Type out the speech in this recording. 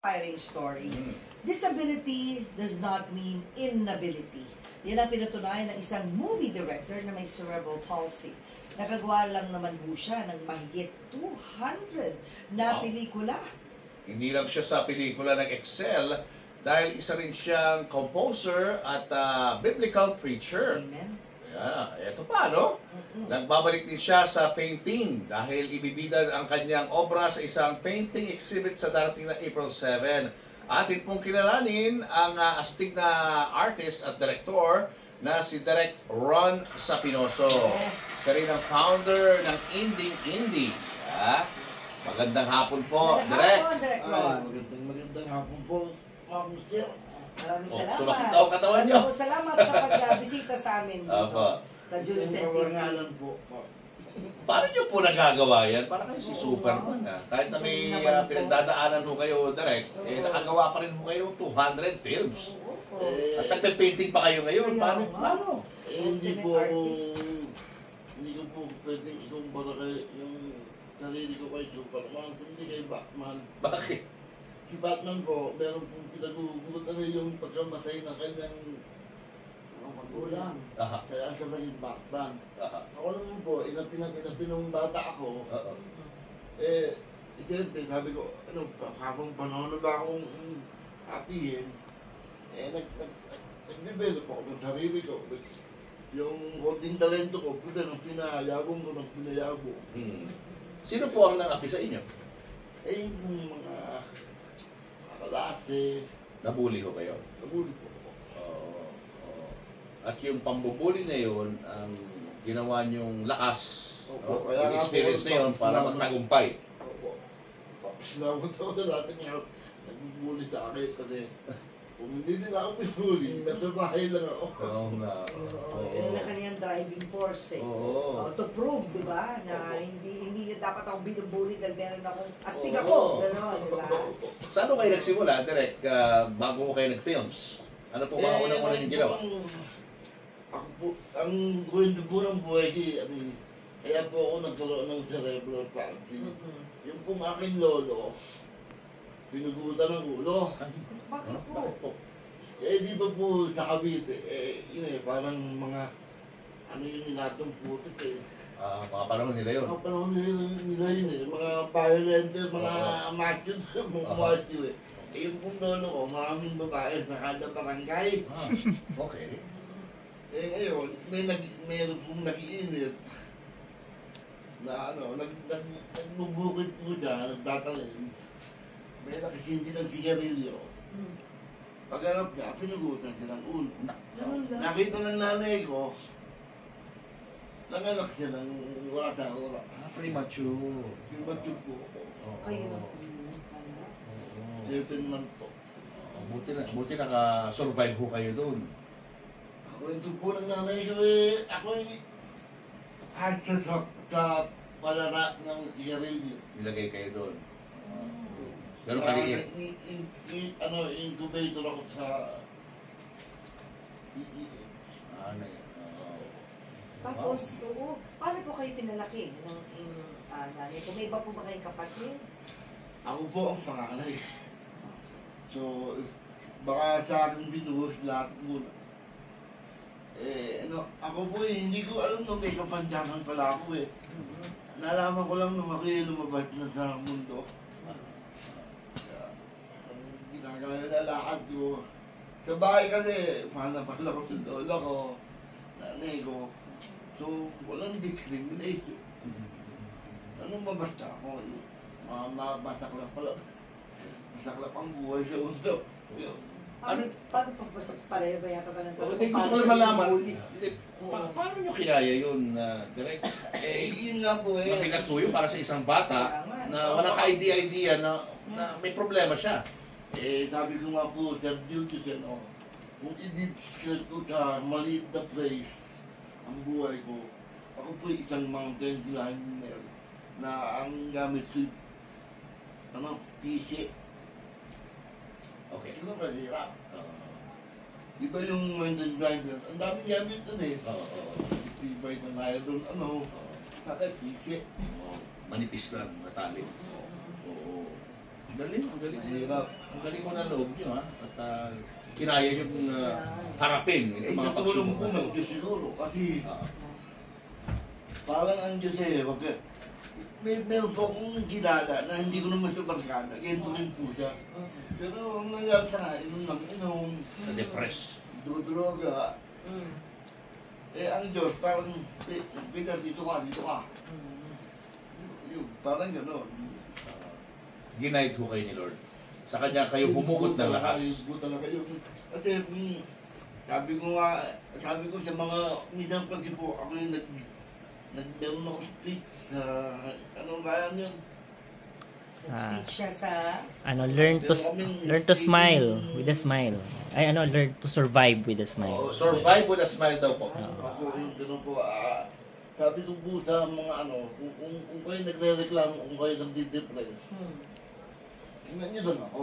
inspiring story. Disability does not mean inability. Yan ang pinatunayan ng isang movie director na may cerebral palsy. Nakagawa lang naman po siya ng mahigit 200 na pelikula. Hindi lang siya sa pelikula ng Excel dahil isa rin siyang composer at biblical preacher. Amen. Eto pa, no? Nagbabalik din siya sa painting dahil ibibida ang kanyang obra sa isang painting exhibit sa darating na April 7. Atin pong kilalanin ang astig na artist at director na si Direk Ron Sapinoso. Siya rin ang founder ng Indie. Magandang hapon po, Direk. Magandang hapon po, Ma'am Sir. Maraming salamat. Sumakit daw katawan niyo. Salamat sa pagbisita sa amin dito. Sa Julius TV. Po. Paano nyo po nagagawa yan? Parang kayo si Superman Kahit na may pinagdadaanan ho kayo direct, nakagawa pa rin ho kayo 200 films. At nagpe-painting pa kayo ngayon. Paano? Hindi ko po pwedeng ikumpara kayo yung sarili ko kay Superman, kundi kay Batman. Bakit? Si Batman po, meron pong pinagugutan yung pagkamatay ng kanyang magulang. Kaya siya naging Batman. Ako naman po, inapinong bata ako. Siyempre, sabi ko, habang panahon na ba akong happyin, nag-develop ako ng sarili ko. Yung konting talento ko, kasi nang pinayabong ko, nang pinayabong. Sino po ang nangapi sa inyo? Yung mga kalase. Nabuli ho kayo? Nabuli po. At yung pambubuli na yun, ang ginawa niyong lakas, yung experience na yun para magtagumpay. Opo. Salamat ako sa lahat ng nagbubuli sa akin kasi kung hindi din ako pinuli, nasa bahay lang ako. Oo nga. Yun na kanyang driving force to prove, di ba, na hindi niyo dapat ako binubuli dahil meron akong astig ako. Gano'n, di ba? Saan kayo nagsimula, Direk, bago kayo nag-films? Ano po mga unang-unang yung ginawa? Ako po, ang kwento po ng buhay ko, kaya po ako nagkaroon ng cerebral palsy. Yung pong aking lolo, pinugutan ng ulo. Bakit po? Di ba po sa Cavite, parang mga, yung ninatong putik Mga panahon nila yun. Mga panahon nila yun mga violent, mga macho, mga macho yung pong lolo ko, maraming babae sa kada barangay. Okay. Ngayon, mayroon pong nag-iinit na nagbubukit po siya, nagtatalim. May nakasindi ng sigarilyo. Pagharap niya, pinugutan siya ng ulo. Nakita ng nanay ko, nanganak siya ng wala sa wala. Premature. Premature po. Kayo na po pala. 7 months po. Buti naka-survive ho kayo doon. Kwento po ng nanay ko ako hasa sa palara ng sigarilyo. Nilagay kayo doon. Ganun kaliit. Incubator ako sa Tapos, paano po kayo pinalaki ng inyong nanay? Kung may iba po ba kayong kapatid? Ako po ang panganay. So, baka sa akin binuhos lahat muna. Ako po hindi ko alam na may kapantyakan pala ako Nalaman ko lang nung ako'y lumabas na sa mundo. Ang ginagaya na lahat ko. Sa bahay kasi, mahal na pala ko sa lola ko, nanay ko. So, walang discrimination. Anong mabasta ako? Masaklap pala. Masaklap ang buhay sa mundo. Paano pareho ba yata ka ng Gusto ko naman malaman, paano nyo kinaya yun, Direk? Yun nga po mabigat po yun para sa isang bata na walang ka-idea na may problema siya. Sabi ko nga po, Sir Duties, kung i-describe ko sa maliit na place ang buhay ko, ako po isang mountain climber na ang gamit ko, PC. Okay. Ito kahirap. Di ba yung mountain climber? Ang daming gamit doon Tibay na nylon, saka PC. Manipis lang, matalik. Oo. Galing, ang galing. Mahirap. Ang galing mo na loob nyo, ha? At kinaya nyo harapin Eh, itong mga sa tulong po pagsubok. ng Diyos siguro. Kasi Ah, parang ang Diyos wag meron po akong kilala na hindi ko naman siya barkada. Ganito rin po siya. Pero ang nangyari sa akin, inom lang inom, na-depress. droga. Eh, ang Diyos parang, Peter, dito ka. Yun, parang gano'n. Ginight ho kayo ni Lord. Sa kanya kayo humugot ng lakas. Buta talaga yun. Kasi, sabi ko sa mga, minsan kasi po, ako yung meron ako speech sa, anong bayan yun? Nag-speech siya sa... learn to smile with a smile. Learn to survive with a smile. Survive with a smile daw po. Ako yung gano'n po, sabi ko po sa mga kung kayo nagre-reklamo, kung kayo nagdi-depress, tingnan nyo lang ako.